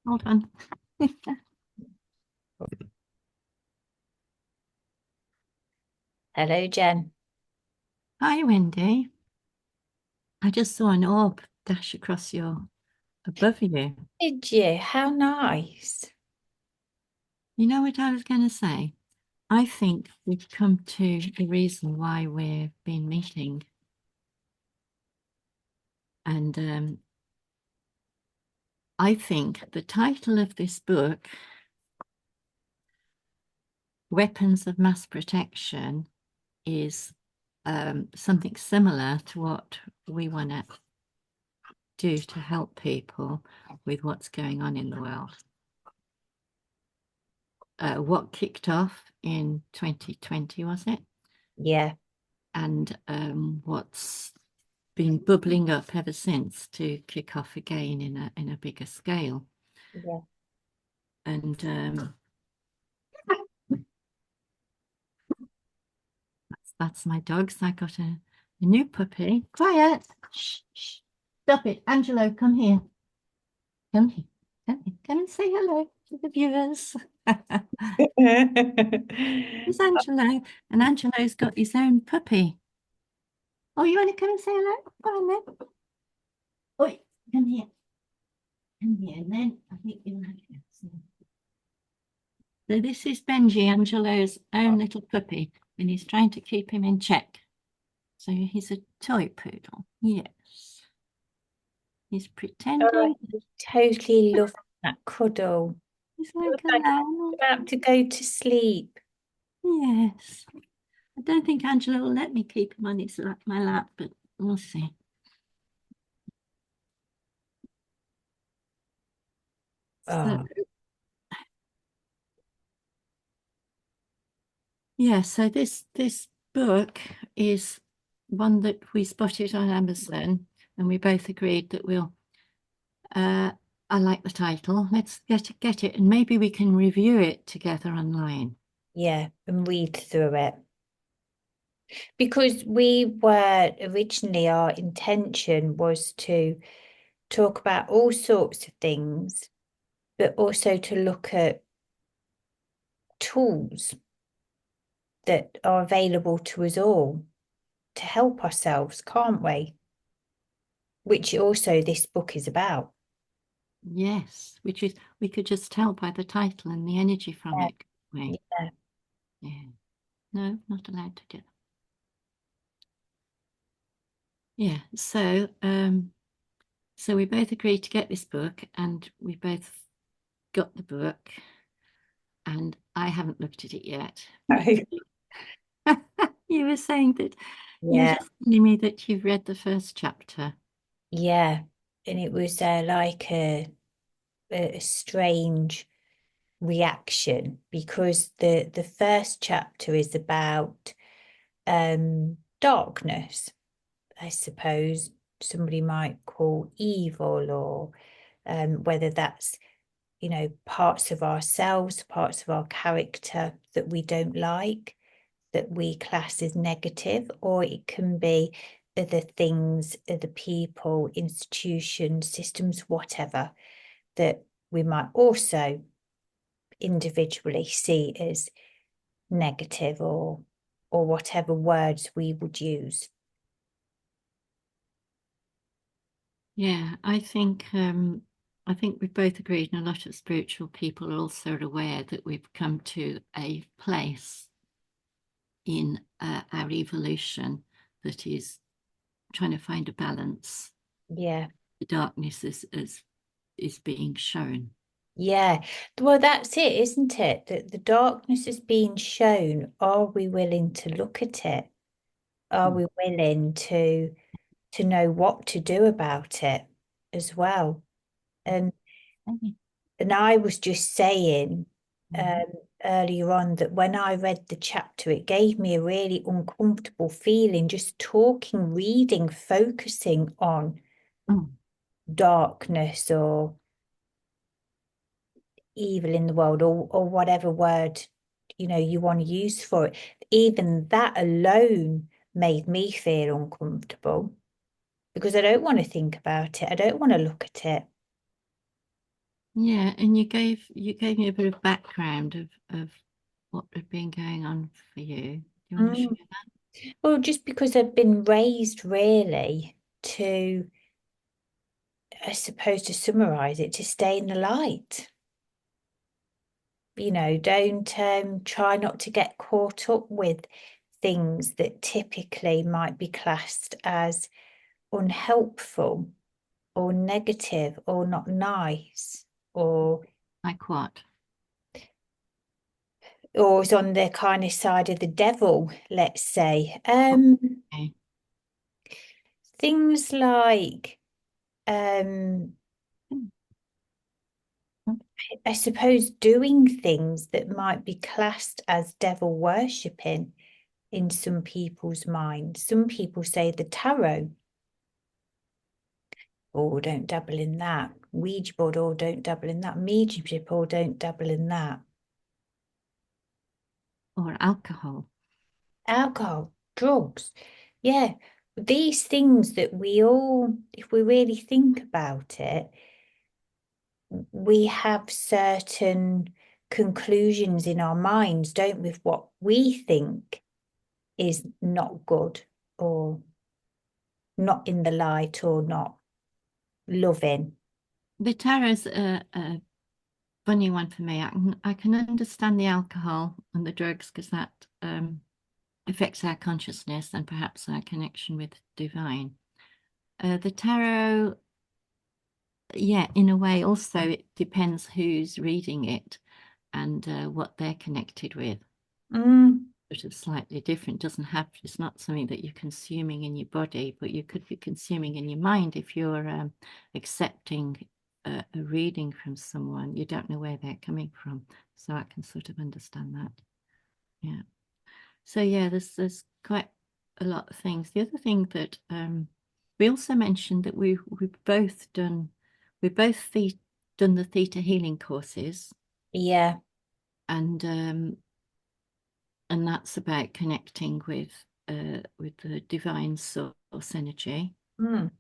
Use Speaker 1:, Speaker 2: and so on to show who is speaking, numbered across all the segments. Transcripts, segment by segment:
Speaker 1: Hold on.
Speaker 2: Hello, Jen.
Speaker 1: Hi, Wendy. I just saw an orb dash across above you.
Speaker 2: Did you? How nice.
Speaker 1: You know what I was going to say? I think we've come to the reason why we've been meeting. And I think the title of this book, Weapons of Mass Protection, is something similar to what we want to do to help people with what's going on in the world. What kicked off in 2020, was it?
Speaker 2: Yeah,
Speaker 1: And what's been bubbling up ever since to kick off again in a bigger scale.
Speaker 2: yeah.
Speaker 1: And that's my dogs. I got a new puppy. Quiet. Shh, shh. Stop it. Angelo, come here. Come here. Come here. Come and say hello to the viewers. There's Angelo. And Angelo's got his own puppy. Oh, you want to come and say hello? Come on then. Oi, come here. Come here. And then I think you'll have to. So this is Benji, Angelo's own little puppy, and he's trying to keep him in check. So he's a toy poodle. Yes. He's
Speaker 2: Oh,
Speaker 1: pretending
Speaker 2: I totally love that cuddle.
Speaker 1: he's
Speaker 2: It was
Speaker 1: like a
Speaker 2: like
Speaker 1: lamb.
Speaker 2: about to go to sleep.
Speaker 1: Yes. I don't think Angelo will let me keep him on my lap, but we'll see. So
Speaker 2: Oh,
Speaker 1: yeah, so this book is one that we spotted on Amazon, and we both agreed that we'll I like the title. Let's get it, and maybe we can review it together online.
Speaker 2: yeah, and read through it. Because we were originally, our intention was to talk about all sorts of things, but also to look at tools that are available to us all to help ourselves, can't we? Which also this book is about.
Speaker 1: Yes, which is we could just tell by the title and the energy from
Speaker 2: Yeah,
Speaker 1: it, couldn't we?
Speaker 2: yeah,
Speaker 1: Yeah. No, not allowed to do. Yeah. So we both agreed to get this book, and we both got the book, and I haven't looked at it yet. You were saying that you were
Speaker 2: yeah,
Speaker 1: just telling me that you've read the first chapter.
Speaker 2: yeah. And it was like a strange reaction because the first chapter is about darkness, I suppose somebody might call evil, or whether that's, parts of ourselves, parts of our character that we don't like, that we class as negative, or it can be other things, other people, institutions, systems, whatever, that we might also individually see as negative, or whatever words we would use.
Speaker 1: Yeah, I think we've both agreed, and a lot of spiritual people are also aware that we've come to a place in our evolution that is trying to find a balance.
Speaker 2: Yeah.
Speaker 1: The darkness is being shown.
Speaker 2: Yeah. Well, that's it, isn't it? That the darkness is being shown. Are we willing to look at it? Are
Speaker 1: Mm.
Speaker 2: we willing to know what to do about it as well? And and I was just saying
Speaker 1: Mhm.
Speaker 2: um earlier on that when I read the chapter, it gave me a really uncomfortable feeling just talking, reading, focusing on
Speaker 1: Mm.
Speaker 2: darkness or evil in the world, or whatever word you want to use for it. Even that alone made me feel uncomfortable because I don't want to think about it. I don't want to look at it.
Speaker 1: Yeah, and you gave me a bit of background of what had been going on for you. Do you want to
Speaker 2: Mm.
Speaker 1: share that?
Speaker 2: Well, just because I've been raised really to, I suppose to summarize it, to stay in the light. Don't try not to get caught up with things that typically might be classed as unhelpful or negative or not nice or
Speaker 1: Like what?
Speaker 2: is on the kind of side of the devil, let's say.
Speaker 1: Okay.
Speaker 2: Things like um I suppose doing things that might be classed as devil worshipping in some people's minds. Some people say the tarot, oh, don't dabble in that. Ouija board, oh, don't dabble in that. Mediumship, oh, don't dabble in that.
Speaker 1: Or alcohol.
Speaker 2: Alcohol, drugs. Yeah, these things that we all, if we really think about it, we have certain conclusions in our minds, don't we, of what we think is not good or not in the light or not loving.
Speaker 1: The tarot's a funny one for me. I can understand the alcohol and the drugs because that affects our consciousness and perhaps our connection with divine. The tarot, yeah, in a way, also it depends who's reading it and what they're connected with.
Speaker 2: Mm,
Speaker 1: Sort of slightly different. Doesn't have. It's not something that you're consuming in your body, but you could be consuming in your mind if you're accepting a reading from someone. You don't know where they're coming from, so I can sort of understand that. Yeah. So yeah, there's quite a lot of things. The other thing that we also mentioned that we've both done the theta healing courses,
Speaker 2: yeah.
Speaker 1: and and that's about connecting with the divine source energy.
Speaker 2: Mm,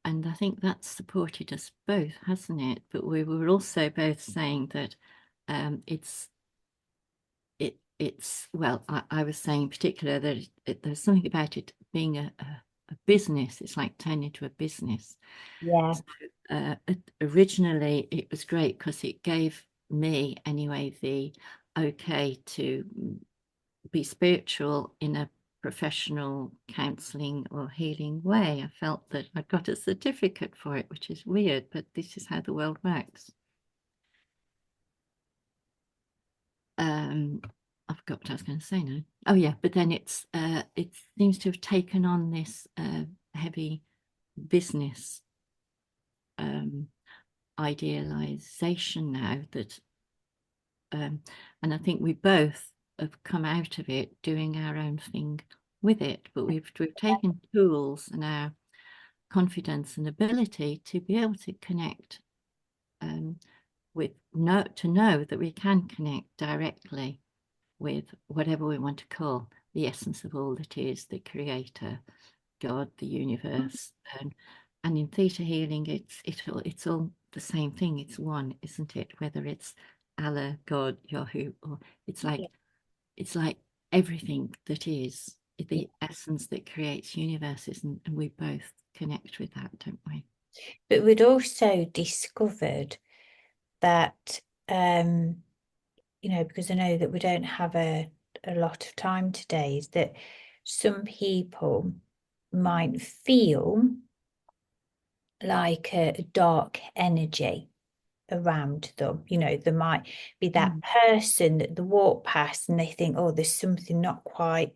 Speaker 1: And I think that's supported us both, hasn't it? But we were also both saying that it's it's well, I was saying in particular that there's something about it being a business. It's like turning into a business.
Speaker 2: yeah.
Speaker 1: So, originally, it was great because it gave me anyway the okay to be spiritual in a professional counseling or healing way. I felt that I got a certificate for it, which is weird, but this is how the world works. Um, I forgot what I was going to say now. Oh yeah, but then it seems to have taken on this heavy business um, idealization now that and I think we both have come out of it doing our own thing with it, but we've taken tools and our confidence and ability to be able to connect um, with to know that we can connect directly with whatever we want to call the essence of all that is, the creator, God, the universe. And in theta healing, it's all the same thing. It's one, isn't it? Whether it's Allah, God, Yahoo, or it's
Speaker 2: Yeah.
Speaker 1: like it's like everything that is
Speaker 2: Yeah.
Speaker 1: the essence that creates universes, and we both connect with that, don't we?
Speaker 2: But we'd also discovered that, because I know that we don't have a lot of time today, is that some people might feel like a dark energy around them. There might be that
Speaker 1: Mm.
Speaker 2: person that they walk past and they think, oh, there's something not quite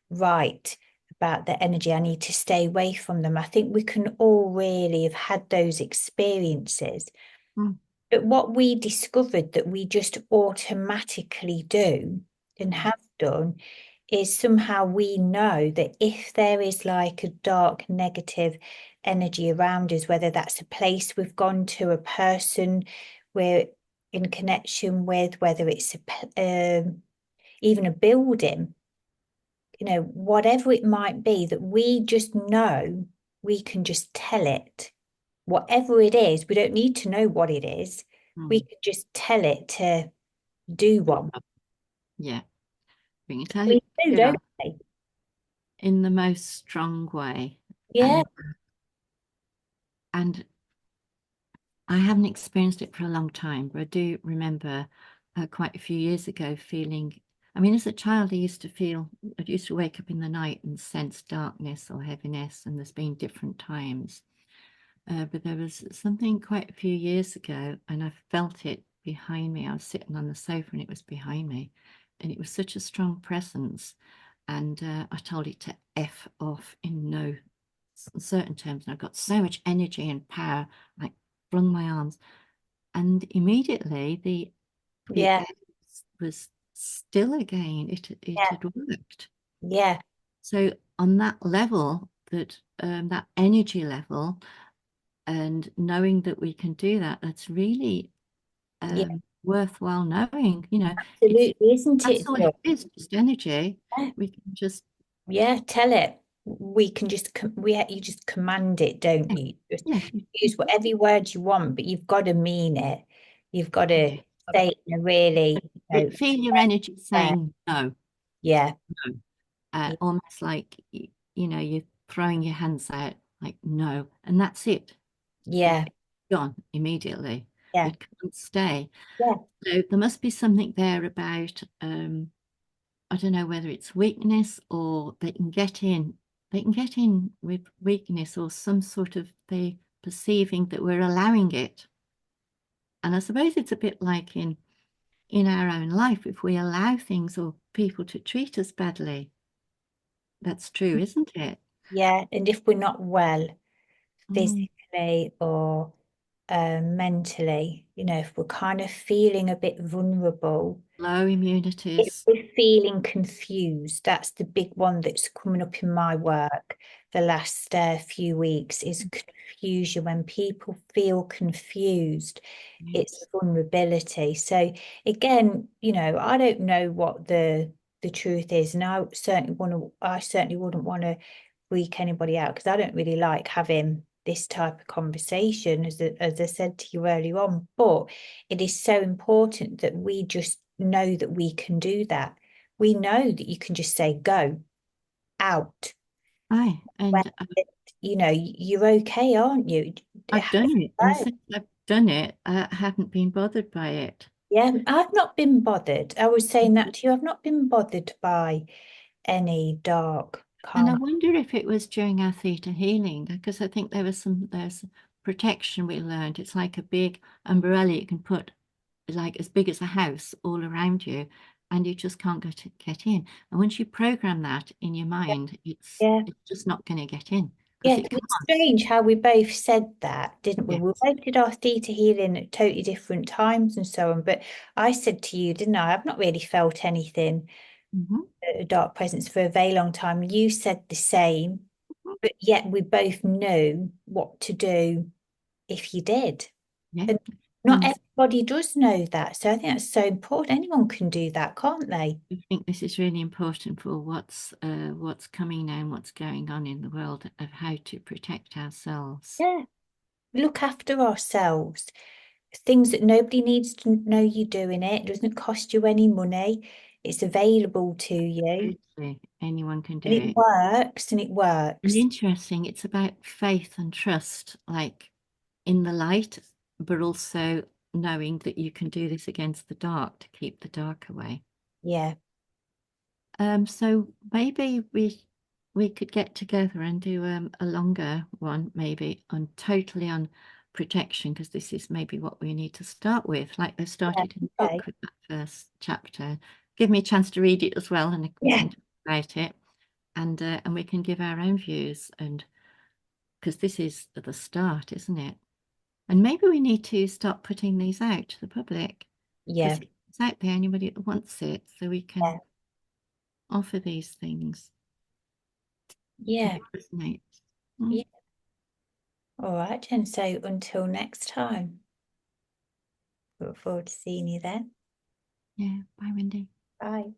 Speaker 2: right about the energy. I need to stay away from them. I think we can all really have had those experiences.
Speaker 1: Mm.
Speaker 2: But what we discovered that we just automatically do and
Speaker 1: Mm.
Speaker 2: have done is somehow we know that if there is like a dark negative energy around us, whether that's a place we've gone to, a person we're in connection with, whether it's even a building, whatever it might be, that we just know we can just tell it whatever it is, we don't need to know what it is. We
Speaker 1: Mm.
Speaker 2: can just tell it to do one.
Speaker 1: Yeah, we can tell
Speaker 2: We
Speaker 1: it
Speaker 2: do,
Speaker 1: to
Speaker 2: don't
Speaker 1: go
Speaker 2: we?
Speaker 1: in the most strong way.
Speaker 2: Yeah,
Speaker 1: And I haven't experienced it for a long time, but I do remember quite a few years ago feeling, I mean, as a child, I used to wake up in the night and sense darkness or heaviness, and there's been different times. But there was something quite a few years ago, and I felt it behind me. I was sitting on the sofa and it was behind me, and it was such a strong presence. And I told it to F off in no certain terms. And I got so much energy and power, like flung my arms, and immediately the
Speaker 2: yeah,
Speaker 1: F was still again. It
Speaker 2: yeah,
Speaker 1: had worked.
Speaker 2: yeah,
Speaker 1: So on that level, that energy level, and knowing that we can do that, that's really
Speaker 2: yeah,
Speaker 1: worthwhile knowing. It's
Speaker 2: absolutely, isn't
Speaker 1: that's
Speaker 2: it?
Speaker 1: all it is, just energy. We can just
Speaker 2: Yeah, tell it. We can just you just command it, don't
Speaker 1: yeah,
Speaker 2: you? Just
Speaker 1: yeah,
Speaker 2: use whatever word you want, but you've got to mean it. You've got to
Speaker 1: yeah.
Speaker 2: say it in a really,
Speaker 1: Feel your energy
Speaker 2: fair.
Speaker 1: saying no,
Speaker 2: Yeah,
Speaker 1: no.
Speaker 2: yeah,
Speaker 1: Almost like you're throwing your hands out like no, and that's it. It's
Speaker 2: yeah,
Speaker 1: gone immediately.
Speaker 2: yeah,
Speaker 1: It can't stay.
Speaker 2: yeah,
Speaker 1: So there must be something there about I don't know whether it's weakness or they can get in with weakness or some sort of they perceiving that we're allowing it. And I suppose it's a bit like in our own life, if we allow things or people to treat us badly, that's true, isn't it?
Speaker 2: yeah. And if we're not well
Speaker 1: Mm.
Speaker 2: physically or mentally, if we're kind of feeling a bit vulnerable,
Speaker 1: Low
Speaker 2: if
Speaker 1: immunities.
Speaker 2: we're feeling confused, that's the big one that's coming up in my work the last few weeks is confusion. When people feel confused, it's
Speaker 1: Yes.
Speaker 2: vulnerability. So again, I don't know what the truth is, and I certainly wouldn't want to freak anybody out because I don't really like having this type of conversation, as I said to you earlier on. But it is so important that we just know that we can do that. We know that you can just say, go out.
Speaker 1: Aye,
Speaker 2: When,
Speaker 1: and
Speaker 2: you're okay, aren't you?
Speaker 1: I've done it, and since I've done it, I haven't been bothered by it.
Speaker 2: Yeah, I've not been bothered. I was saying that to you. I've not been bothered by any dark
Speaker 1: And I
Speaker 2: kind.
Speaker 1: wonder if it was during our theta healing, because I think there's protection we learned. It's like a big umbrella you can put like as big as a house all around you, and you just can't get in. And once you program that in your mind,
Speaker 2: Yeah.
Speaker 1: it's just not going to get in because
Speaker 2: Yeah,
Speaker 1: it
Speaker 2: it's
Speaker 1: can't.
Speaker 2: strange how we both said that, didn't we? We
Speaker 1: Yes.
Speaker 2: both did our theta healing at totally different times and so on. But I said to you, didn't I? I've not really felt anything,
Speaker 1: Hmm.
Speaker 2: a dark presence for a very long time. You said the same, but yet we both knew what to do if you did.
Speaker 1: Yeah.
Speaker 2: And not
Speaker 1: And
Speaker 2: everybody does know that. So I think that's so important. Anyone can do that, can't they?
Speaker 1: I think this is really important for what's coming now and what's going on in the world of how to protect ourselves.
Speaker 2: Yeah. Look after ourselves. Things that nobody needs to know you're doing it. It doesn't cost you any money. It's available to you.
Speaker 1: Absolutely. Anyone can do
Speaker 2: And it
Speaker 1: it.
Speaker 2: works and it
Speaker 1: And
Speaker 2: works.
Speaker 1: interesting, it's about faith and trust, like in the light, but also knowing that you can do this against the dark to keep the dark away.
Speaker 2: Yeah.
Speaker 1: So maybe we could get together and do a longer one, maybe on totally on protection, because this is maybe what we need to start with. Like I
Speaker 2: Yeah.
Speaker 1: started in the
Speaker 2: Okay.
Speaker 1: book with that first chapter. Give me a chance to read it as well, and we
Speaker 2: Yeah.
Speaker 1: can talk about it, and we can give our own views, and because this is the start, isn't it? And maybe we need to start putting these out to the public
Speaker 2: Yeah.
Speaker 1: because it's out there, anybody that wants it, so we
Speaker 2: Yeah.
Speaker 1: can offer these things if
Speaker 2: Yeah.
Speaker 1: it resonates. Mm,
Speaker 2: Yeah. All right. And so until next time, look forward to seeing you then.
Speaker 1: yeah. Bye, Wendy.
Speaker 2: Bye.